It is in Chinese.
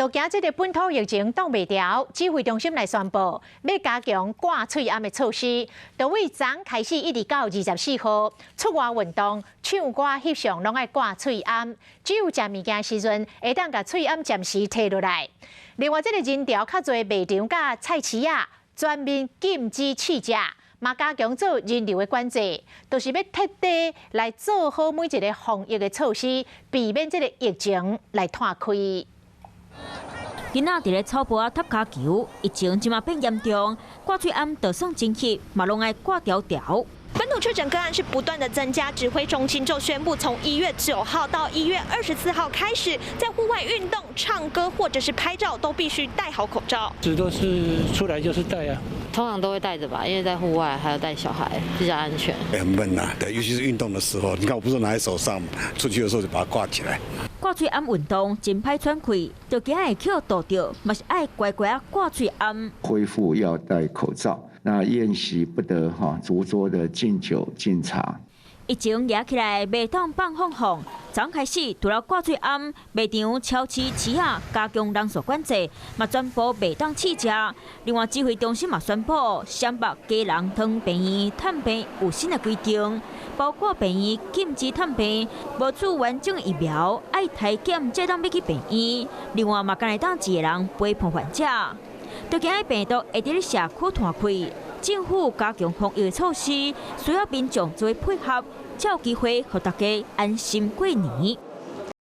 都惊这个本土疫情挡袂牢，指挥中心来宣布要加强挂喙암的措施，就为昨开始一直到24号，出外运动、唱歌、翕相拢爱挂喙암，只有食物件时阵会当甲喙암暂时摕落来。另外，这个人潮较侪卖场甲菜市仔全面禁止试食。 嘛加强做人流的管制，就是要彻底来做好每一个防疫的措施，避免这个疫情来摊开。囡仔伫咧草坡啊踢骹球，疫情即马变严重，挂喙암就算真翕，嘛拢爱挂条条。 本土确诊个案是不断的增加，指挥中心就宣布，从1月9号到1月24号开始，在户外运动、唱歌或者是拍照都必须戴好口罩。这都是出来就是戴啊，通常都会戴着吧，因为在户外还要带小孩，比较安全。很闷呐，对，尤其是运动的时候，你看我不是拿在手上嘛，出去的时候就把它挂起来。挂喙암运动真歹喘气，就惊会捡到着，嘛是爱乖乖啊挂喙암。恢复要戴口罩。 那宴席不得逐桌的敬酒敬茶。疫情压起来，袂当放放。昨开始除了挂喙암，卖场、超市、市啊加强人数管制，嘛全部袂当试食。另外，指挥中心嘛宣布，湘北家人汤病院探病有新的规定，包括病院禁止探病，无出完整疫苗爱体检才当要去病院。另外嘛，敢会当一个人陪伴患者。 就惊病毒会伫咧社区传开，政府加强防疫措施，需要民众做配合，才有机会让大家安心过年。